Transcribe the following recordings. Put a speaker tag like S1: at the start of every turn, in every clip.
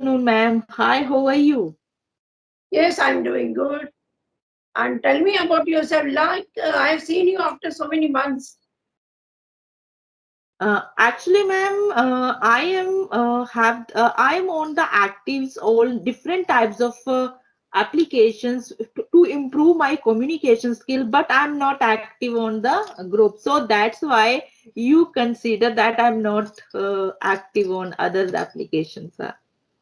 S1: afternoon, ma'am. Hi, how are you?
S2: Yes, I'm doing good. And tell me about yourself. I've seen you after so many months.
S1: Actually, ma'am, I am on the actives, all different types of applications to improve my communication skill, but I'm not active on the group. So that's why you consider that I'm not active on other applications. So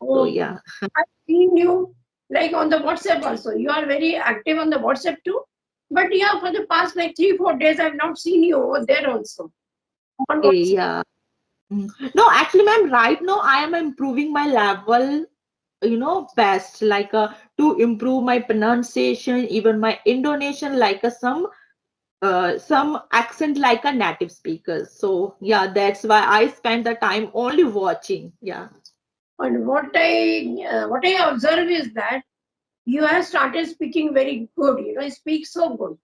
S2: Oh,
S1: yeah.
S2: I've seen you like on the WhatsApp also. You are very active on the WhatsApp too. But yeah, for the past like 3, 4 days, I've not seen you over there also on
S1: Okay,
S2: WhatsApp.
S1: yeah. No, actually, ma'am, right now I am improving my level, best, like to improve my pronunciation, even my intonation, like some accent like a native speaker. So yeah, that's why I spend the time only watching. Yeah.
S2: And what I observe is that you have started speaking very good. You speak so good.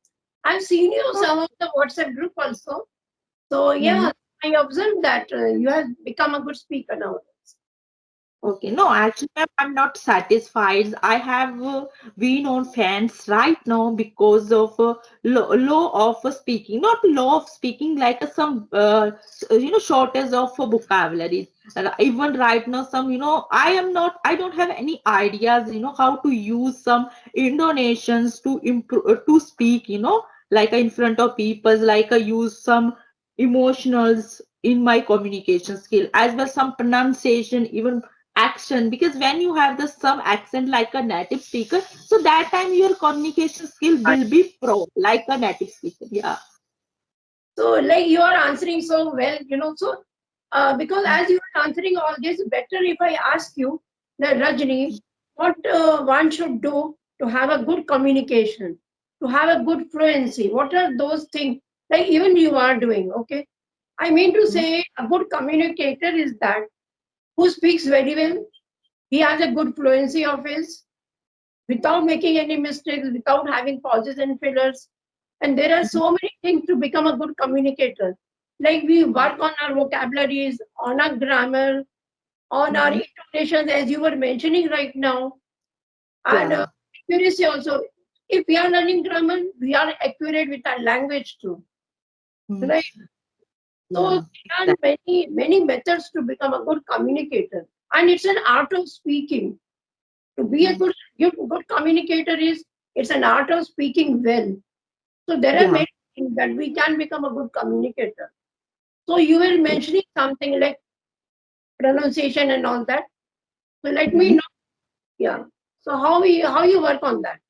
S2: I've seen you some of the WhatsApp group also. So
S1: Hmm.
S2: yeah, I observed that you have become a good speaker now.
S1: Okay, no, actually, ma'am, I'm not satisfied. I have been on fans right now because of law of speaking, not law of speaking, like some, shortage of vocabulary. Even right now, I don't have any ideas, how to use some intonations to improve, to speak, like in front of people, like use some emotionals in my communication skill, as well some pronunciation, even action, because when you have the some accent like a native speaker, so that time your communication skill will be pro like a native speaker. Yeah.
S2: So, like you are answering so well, So, because as you are answering all this, better if I ask you, that Rajni, what one should do to have a good communication, to have a good fluency? What are those things? Like even you are doing, okay? I mean to
S1: Mhm.
S2: say, a good communicator is that who speaks very well. He has a good fluency of his, without making any mistakes, without having pauses and fillers. And there are so many things to become a good communicator. Like we work on our vocabularies, on our grammar, on our
S1: Mhm.
S2: intonations, as you were mentioning right now, and
S1: Yeah.
S2: accuracy also. If we are learning grammar, we are accurate with our language too,
S1: Mhm.
S2: right? So
S1: Yeah.
S2: there are many methods to become a good communicator, and it's an art of speaking. To be a
S1: Mhm.
S2: good communicator is it's an art of speaking well. So there are
S1: Yeah.
S2: many things that we can become a good communicator. So you were mentioning something like pronunciation and all that. So let me
S1: Mhm.
S2: know. Yeah. So how you work on that?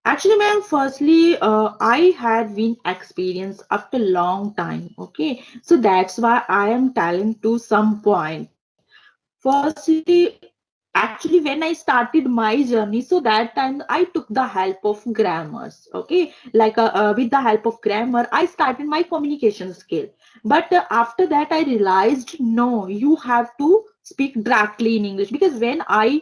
S1: Actually, ma'am, firstly, I had been experienced after long time. Okay, so that's why I am telling to some point. Firstly, actually, when I started my journey, so that time I took the help of grammars. Okay, like with the help of grammar, I started my communication skill. But after that, I realized no, you have to speak directly in English, because when I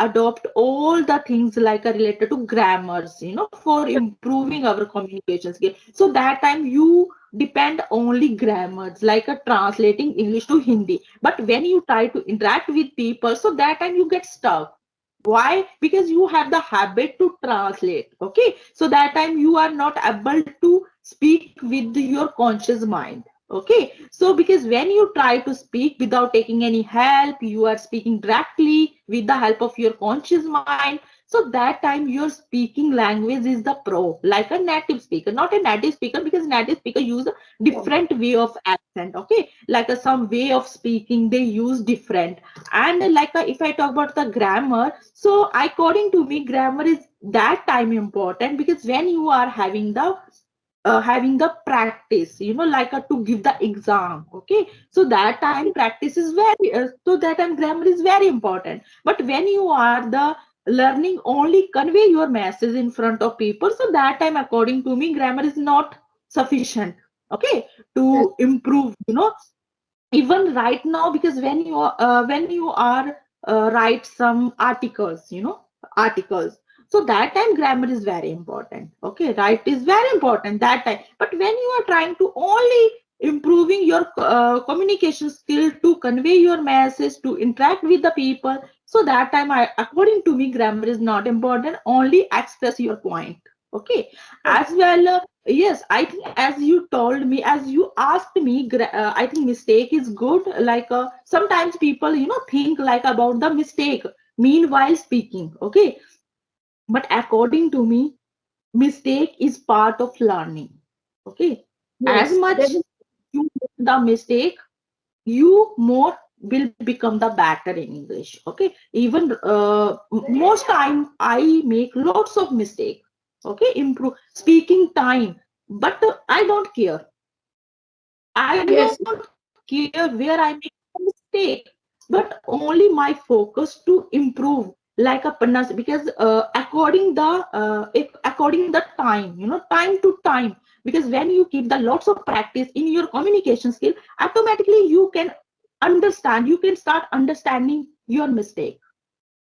S1: adopt all the things like related to grammars, for improving our communication skill. So that time you depend only grammars, like translating English to Hindi. But when you try to interact with people, so that time you get stuck. Why? Because you have the habit to translate. Okay, so that time you are not able to speak with your conscious mind. Okay, so because when you try to speak without taking any help, you are speaking directly with the help of your conscious mind. So that time your speaking language is the pro, like a native speaker, not a native speaker, because native speaker use a
S2: Oh,
S1: different way of accent. Okay, like some way of speaking they use different. And like if I talk about the grammar, so according to me, grammar is that time important, because when you are having the practice, like to give the exam. Okay, so that time practice is very so that time grammar is very important. But when you are the learning only convey your message in front of people, so that time according to me grammar is not sufficient. Okay,
S2: yes.
S1: to improve, even right now, because when you are write some articles, articles, so that time grammar is very important. Okay, right, is very important that time. But when you are trying to only improving your communication skill to convey your message, to interact with the people. So that time, according to me, grammar is not important. Only express your point. Okay.
S2: Yes,
S1: As well, yes, I think as you told me, as you asked me, I think mistake is good. Like sometimes people, think like about the mistake meanwhile speaking. Okay. But according to me, mistake is part of learning. Okay. As
S2: yes,
S1: much
S2: definitely.
S1: you make the mistake, you more will become the better in English. Okay. Even most time I make lots of mistake. Okay. Improve speaking time, but I don't care. I
S2: Yes,
S1: don't care where I make a mistake, but only my focus to improve like a pronounce, because according the time, time to time, because when you keep the lots of practice in your communication skill, automatically you can understand, you can start understanding your mistake.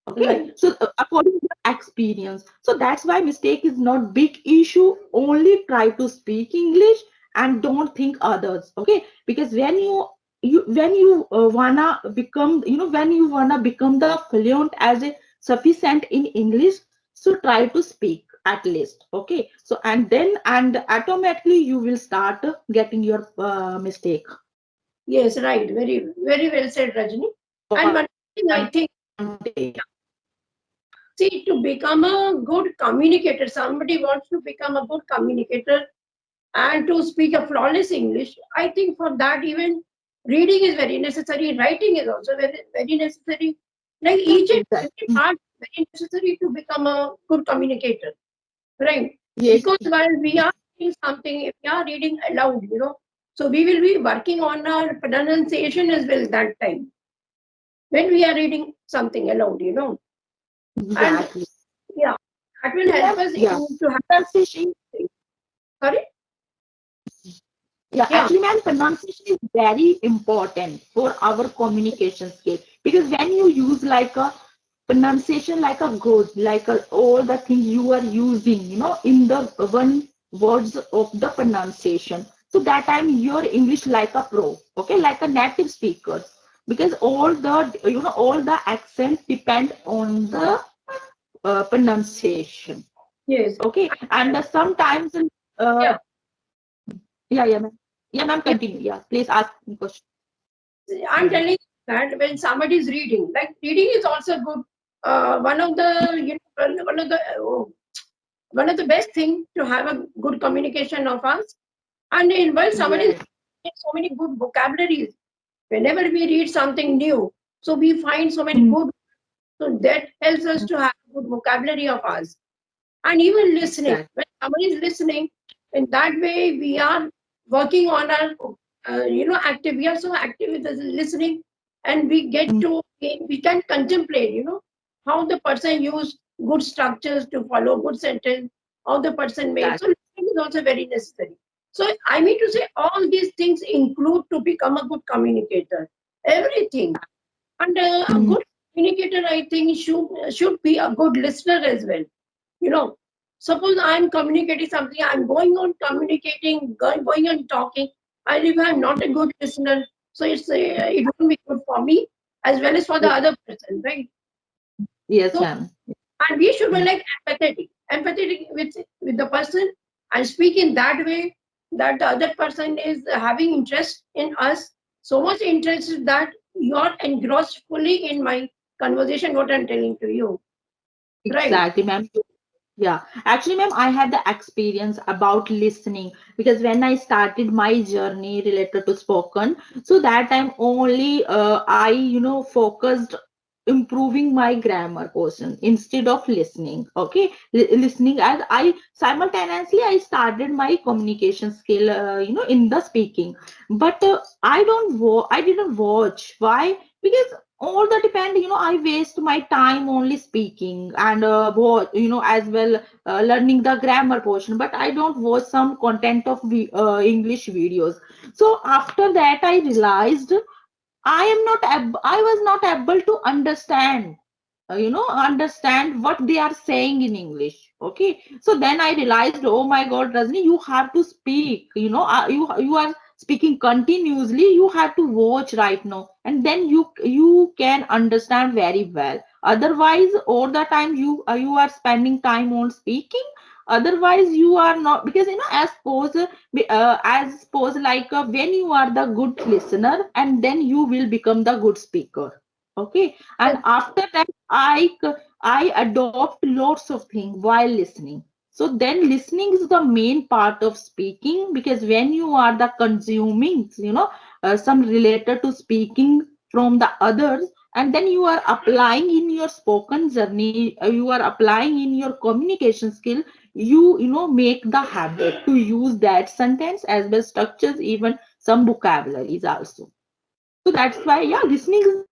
S1: Okay,
S2: right.
S1: so according to the experience, so that's why mistake is not big issue. Only try to speak English and don't think others. Okay, because when you wanna become, when you wanna become the fluent as a sufficient in English, so try to speak at least. Okay, so and automatically you will start getting your mistake.
S2: Yes, right. Very, very well said, Rajni. And one thing I think,
S1: One day.
S2: see, to become a good communicator, somebody wants to become a good communicator and to speak a flawless English. I think for that, even reading is very necessary, writing is also very, very necessary. Like each and every
S1: Exactly.
S2: part is very necessary to become a good communicator, right?
S1: Yes.
S2: Because while we are reading something, if we are reading aloud, so we will be working on our pronunciation as well that time when we are reading something aloud. And
S1: Exactly.
S2: yeah, that will help us
S1: Yeah.
S2: to have,
S1: Pronunciation.
S2: sorry,
S1: Yeah,
S2: yeah,
S1: actually, ma'am, pronunciation is very important for our communication skill, because when you use like a pronunciation like a good, like all the things you are using, in the one words of the pronunciation. So that time your English like a pro, okay, like a native speaker, because all the accent depend on the pronunciation.
S2: yes,
S1: Okay, and sometimes uh,
S2: yeah,
S1: yeah, yeah, ma'am. Yeah, ma'am,
S2: yeah.
S1: continue. Yeah, please ask me question.
S2: I'm
S1: Yeah.
S2: telling you that when somebody is reading, like reading is also good. One of the one of the best thing to have a good communication of us. And in while somebody is
S1: Yes,
S2: reading so many good vocabularies, whenever we read something new, so we find so many
S1: mm,
S2: good. So that helps us to have good vocabulary of us. And even listening,
S1: exactly.
S2: when somebody is listening, in that way we are working on our active, we are so active with the listening, and we get
S1: Mm,
S2: to, we can contemplate how the person used good structures to follow good sentence, how the person made.
S1: exactly.
S2: So listening is also very necessary. So I mean to say all these things include to become a good communicator, everything. And a
S1: Mm,
S2: good communicator, I think, should be a good listener as well. you know Suppose I'm communicating something, I'm going on communicating, going on talking, and if I'm not a good listener, so it won't be good for me as well as for the
S1: yes,
S2: other person, right?
S1: yes,
S2: So,
S1: ma'am.
S2: and we should be
S1: Mm,
S2: like empathetic with the person, and speak in that way that the other person is having interest in us, so much interest that you are engrossed fully in my conversation, what I'm telling to you, right?
S1: exactly, ma'am. Yeah, actually, ma'am, I had the experience about listening, because when I started my journey related to spoken, so that time only I, focused improving my grammar portion instead of listening. Okay, listening, as I simultaneously I started my communication skill, in the speaking, but I didn't watch. Why? Because all that depend, I waste my time only speaking and as well learning the grammar portion, but I don't watch some content of English videos. So after that I realized I was not able to understand, understand what they are saying in English. Okay, so then I realized, oh my God, Rajni, you have to speak, you are speaking continuously, you have to watch right now, and then you can understand very well. Otherwise, all the time you are spending time on speaking. Otherwise, you are not, because as suppose like when you are the good listener, and then you will become the good speaker. Okay, and after that, I adopt lots of things while listening. So then listening is the main part of speaking, because when you are the consuming, some related to speaking from the others, and then you are applying in your spoken journey, you are applying in your communication skill, make the habit to use that sentence as well structures, even some vocabularies also. So that's why, yeah, listening is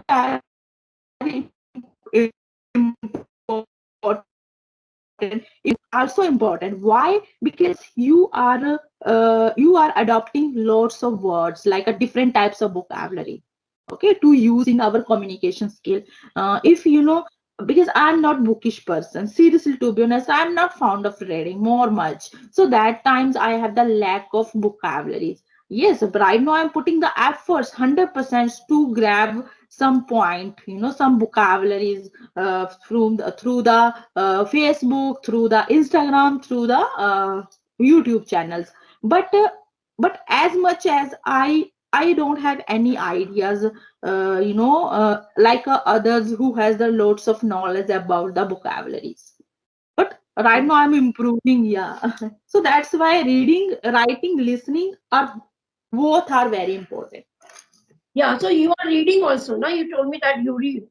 S1: very important. Also important. Why? Because you are adopting lots of words, like a different types of vocabulary, okay, to use in our communication skill. If because I'm not bookish person, seriously, to be honest, I'm not fond of reading more much. So that times I have the lack of vocabularies. Yes, but right now I'm putting the efforts 100% to grab some point, some vocabularies through the Facebook, through the Instagram, through the YouTube channels. But as much as I don't have any ideas, like others who has the lots of knowledge about the vocabularies. But right now I'm improving, yeah. So that's why reading, writing, listening are both are very important.
S2: Yeah, so you are reading also. Now you told me that you read.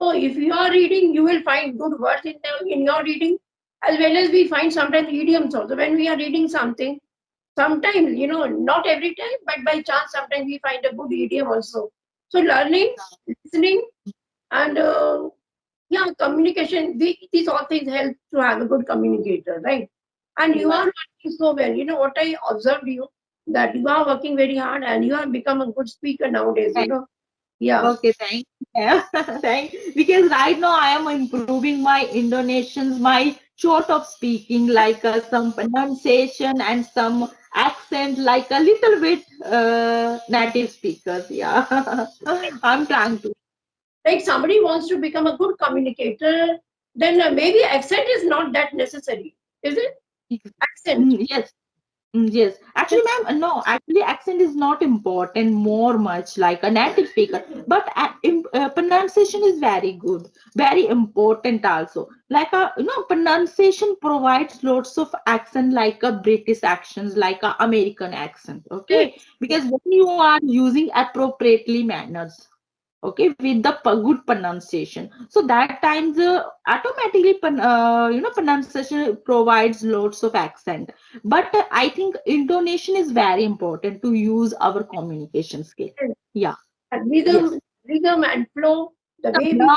S2: So if you are reading, you will find good words in your reading, as well as we find sometimes idioms also. When we are reading something, sometimes, not every time, but by chance, sometimes we find a good idiom also. So learning, listening, and yeah, communication, these all things help to have a good communicator, right? And you are
S1: Yeah.
S2: working so well. You know what I observed you, that you are working very hard and you have become a good speaker nowadays, Yeah.
S1: Okay, thank you. Because right now I am improving my Indonesians, my short of speaking, like some pronunciation and some accent, like a little bit native speakers. Yeah, I'm trying to.
S2: Like somebody wants to become a good communicator, then maybe accent is not that necessary, is it? Accent.
S1: Yes. Yes, actually, ma'am, no, actually, accent is not important more much like a native speaker, but pronunciation is very good, very important also. Like pronunciation provides lots of accent, like a British accents, like a American accent. Okay,
S2: Yes.
S1: because when you are using appropriately manners, okay, with the good pronunciation, so that times automatically pronunciation provides lots of accent. But I think intonation is very important to use our communication skill.
S2: Yes.
S1: Yeah.
S2: And
S1: Yes.
S2: rhythm and flow, the way we
S1: Yeah,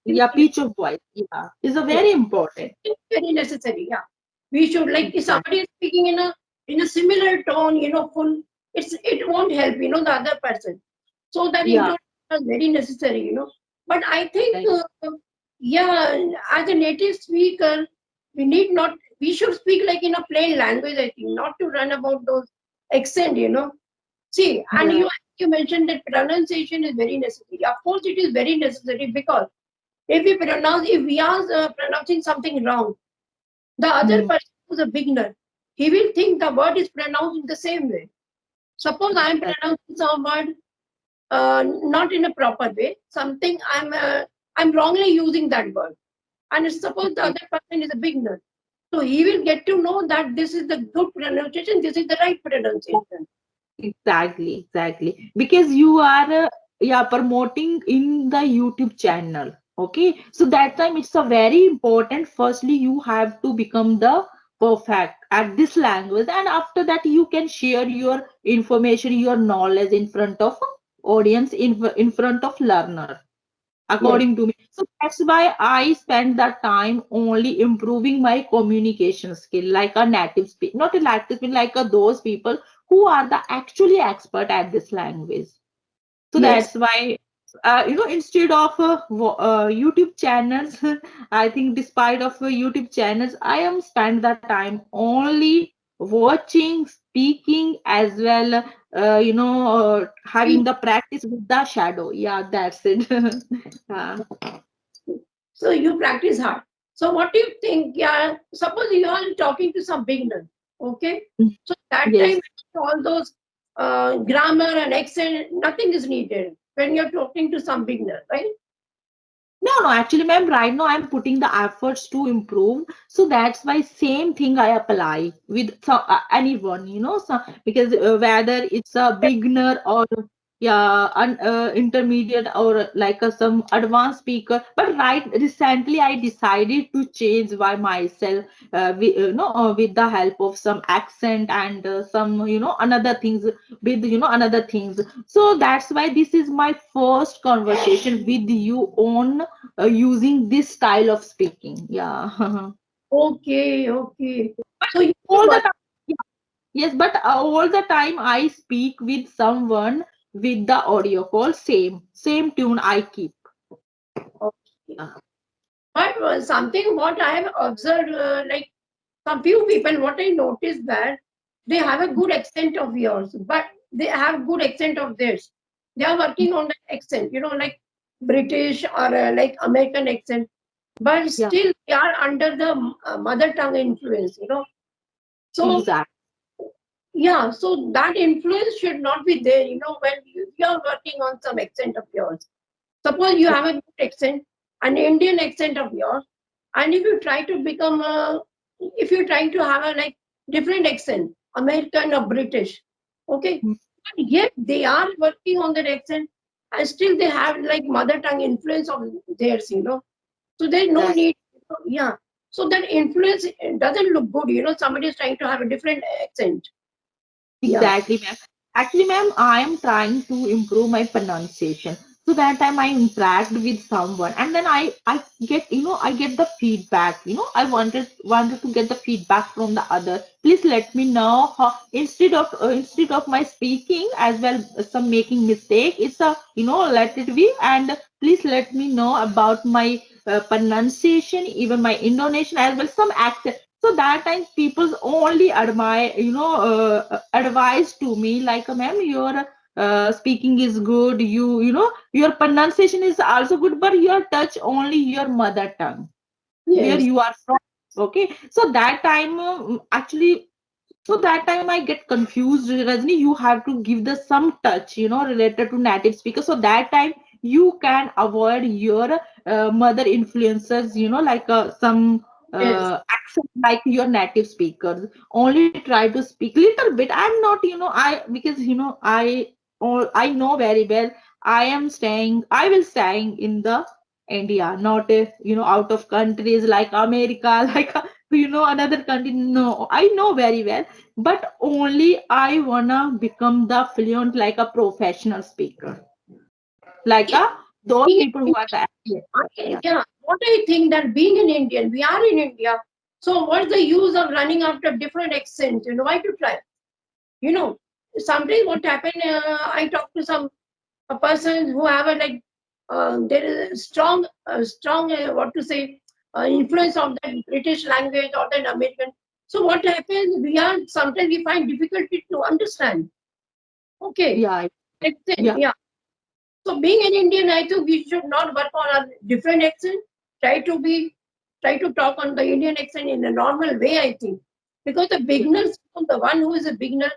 S1: yeah, pitch of voice, yeah, is a
S2: yes,
S1: very important.
S2: it's very necessary. Yeah, we should, like, if
S1: Exactly.
S2: somebody is speaking in a similar tone, full, it won't help, the other person. So that
S1: Yeah.
S2: intonation is very necessary. But I think,
S1: Right.
S2: yeah, as a native speaker, we should speak like in a plain language. I think not to run about those accent. See, and
S1: Yeah.
S2: you mentioned that pronunciation is very necessary. Of course, it is very necessary because if we are pronouncing something wrong, the other
S1: Mm,
S2: person who's a beginner, he will think the word is pronounced in the same way. Suppose I am
S1: exactly.
S2: pronouncing some word not in a proper way, something I'm wrongly using that word, and suppose the other person is a beginner, so he will get to know that this is the good pronunciation, this is the right pronunciation.
S1: Exactly. Because you are, yeah, promoting in the YouTube channel. Okay. So that time it's a very important. Firstly, you have to become the perfect at this language, and after that, you can share your information, your knowledge in front of audience, in front of learner,
S2: Yes.
S1: according to me. So that's why I spend that time only improving my communication skill, like a native speak, not a native speak, like those people who are the actually expert at this language. So
S2: Yes.
S1: that's why, instead of YouTube channels, I think despite of YouTube channels, I am spend the time only watching, speaking as well, having the practice with the shadow. Yeah, that's it. Yeah.
S2: So you practice hard. So what do you think? Yeah, suppose you are talking to some beginner, okay? So that
S1: Yes.
S2: time all those grammar and accent, nothing is needed when you're talking to some beginner, right?
S1: No, no, actually, ma'am, right now I'm putting the efforts to improve. So that's why same thing I apply with anyone, so because whether it's a beginner or yeah, intermediate or like some advanced speaker. But right recently I decided to change by myself, with the help of some accent and some, another things with, another things. So that's why this is my first conversation with you on using this style of speaking. Yeah.
S2: Okay, okay. So you
S1: All the
S2: work.
S1: time. Yes, but all the time I speak with someone with the audio call, same tune I keep.
S2: Okay.
S1: Uh,
S2: But something what I have observed, like some few people, what I noticed that they have a good accent of yours, but they have good accent of theirs. They are working on that accent, like British or like American accent, but
S1: yeah,
S2: still they are under the mother tongue influence. So
S1: exactly.
S2: yeah, so that influence should not be there, when you are working on some accent of yours. Suppose you have a good accent, an Indian accent of yours, and if you try to become if you're trying to have a like different accent, American or British, okay,
S1: Mm,
S2: but yet they are working on that accent, and still they have like mother tongue influence of theirs. So there's no
S1: exactly.
S2: need, yeah. So that influence doesn't look good, somebody is trying to have a different accent. Yeah.
S1: Exactly, ma'am. Actually, ma'am, I am trying to improve my pronunciation. So that time I interact with someone, and then I get, I get the feedback. I wanted to get the feedback from the other. Please let me know how, instead of my speaking as well, some making mistake. It's a, let it be, and please let me know about my pronunciation, even my intonation as well, some accent. So that time people only admire, advise to me like, ma'am, your speaking is good. Your pronunciation is also good, but your touch only your mother tongue where
S2: Yes.
S1: you are from. Okay, so that time actually. So that time I get confused, Rajni. You have to give the some touch, related to native speakers. So that time you can avoid your mother influencers, like some
S2: Yes.
S1: accent like your native speakers. Only try to speak little bit. I'm not, I because I know very well. I will staying in the India, not out of countries like America, like another country. No, I know very well, but only I wanna become the fluent like a professional speaker, like those people who are the yeah.
S2: Yeah, what I think that being an Indian, we are in India. So what's the use of running after different accents? Why to try? You know, Sometimes what happened, I talked to some a person who have a like there is a strong what to say influence of that British language or that American. So what happens? We are sometimes we find difficulty to understand. Okay,
S1: Yeah,
S2: accent,
S1: yeah,
S2: yeah. So being an Indian, I think we should not work on a different accent. Try to be, try to talk on the Indian accent in a normal way. I think because the
S1: yeah.
S2: beginners, the one who is a beginner,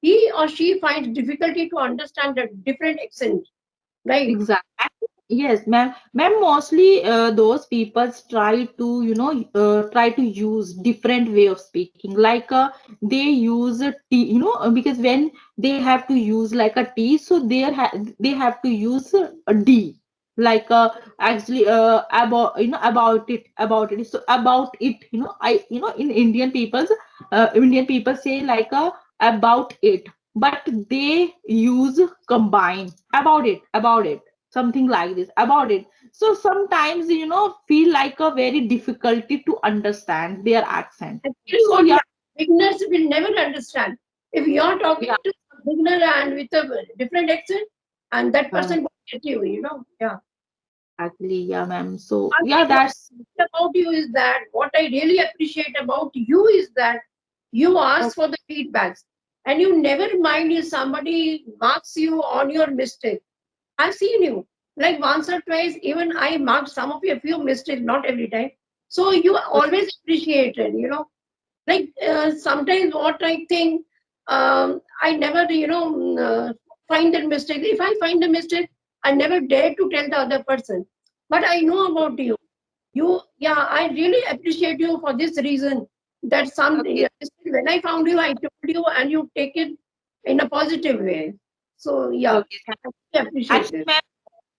S2: he or she finds difficulty to understand the different accent. Right?
S1: Exactly. Yes, ma'am. Ma'am, mostly those people try to, try to use different way of speaking. Like they use a T, because when they have to use like a T, so they have to use a D. Like actually about it. So about it, in Indian people say like about it, but they use combine about it, something like this, about it. So sometimes feel like a very difficulty to understand their accent.
S2: Actually,
S1: So
S2: what
S1: yeah,
S2: beginners will never understand if you are talking
S1: yeah,
S2: to a beginner and with a different accent, and that
S1: uh,
S2: person will get you. Yeah.
S1: actually, yeah, ma'am. So
S2: One
S1: yeah,
S2: thing what
S1: that's
S2: I like about you is that what I really appreciate about you is that You ask
S1: Okay.
S2: for the feedbacks, and you never mind if somebody marks you on your mistake. I've seen you like once or twice. Even I marked some of your few mistakes, not every time. So you always appreciated, like sometimes what I think, I never, find that mistake. If I find the mistake, I never dare to tell the other person. But I know about you. Yeah, I really appreciate you for this reason. That
S1: Okay.
S2: when I found you, I told you, and you take it in a positive way. So yeah,
S1: Okay.
S2: I really appreciate
S1: Actually,
S2: this.
S1: ma'am,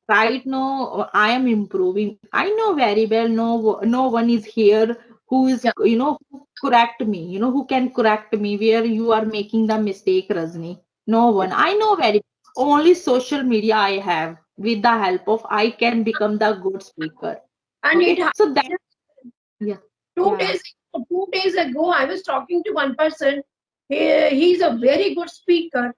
S1: right now I am improving. I know very well no one is here who is
S2: Yeah,
S1: who correct me, who can correct me where you are making the mistake, Rajni. No one. I know very only social media I have. With the help of I can become the good speaker.
S2: and it
S1: Okay. So that
S2: happened
S1: yeah.
S2: two
S1: Yeah.
S2: days 2 days ago. I was talking to one person. He's a very good speaker,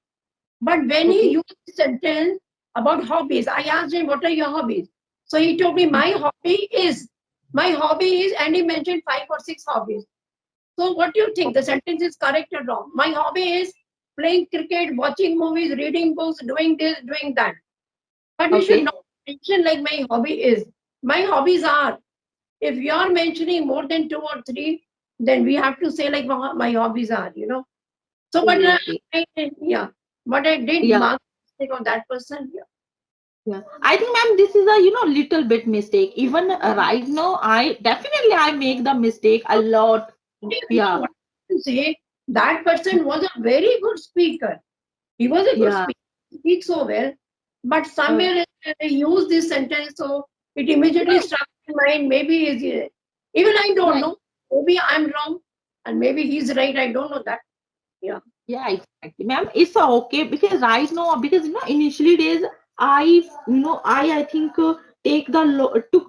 S2: but when he
S1: Okay.
S2: used the sentence about hobbies, I asked him, "What are your hobbies?" So he told me, my hobby is," and he mentioned 5 or 6 hobbies. So what do you think? The sentence is correct or wrong? My hobby is playing cricket, watching movies, reading books, doing this, doing that. But we should
S1: Okay.
S2: not mention like my hobby is. My hobbies are. If you are mentioning more than two or three, then we have to say like my hobbies are. So, but
S1: Okay.
S2: yeah, but I did
S1: Yeah.
S2: mark mistake on that person. Yeah.
S1: Yeah, I think, ma'am, this is a little bit mistake. Even right now, I make the mistake a
S2: So,
S1: lot.
S2: no,
S1: Yeah,
S2: what I can say, that person was a very good speaker. He was a good
S1: yeah,
S2: speaker, speaks so well, but
S1: uh,
S2: somewhere they use this sentence, so it immediately
S1: right,
S2: struck my mind. Maybe even I don't
S1: right.
S2: know. Maybe I'm wrong, and maybe he's right. I don't know that. Yeah.
S1: Yeah, exactly, ma'am. It's okay because right now, because initially days, I, I think took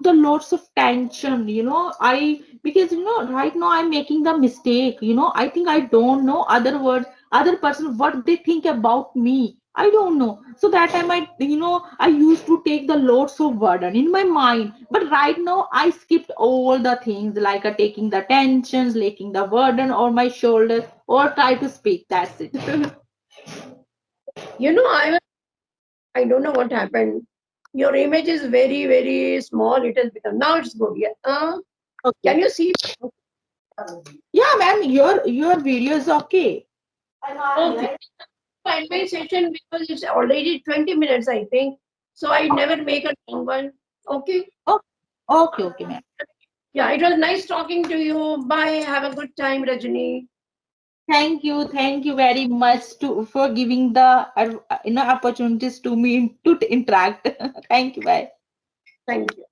S1: the lots of tension. Because right now I'm making the mistake. I think I don't know other person what they think about me. I don't know. So that time I used to take the lots of burden in my mind. But right now I skipped all the things like taking the tensions, taking the burden on my shoulders or try to speak. That's it.
S2: I don't know what happened. Your image is very, very small. It has become now it's good. Yeah. Can
S1: Okay.
S2: you see?
S1: Yeah, ma'am, your video is okay.
S2: Okay. So end my session because it's already 20 minutes, I think. So I never make a long one. Okay.
S1: Oh, okay, okay, ma'am.
S2: Yeah, it was nice talking to you. Bye. Have a good time, Rajani.
S1: Thank you very much to for giving the opportunities to me to interact. Thank you, bye.
S2: Thank you.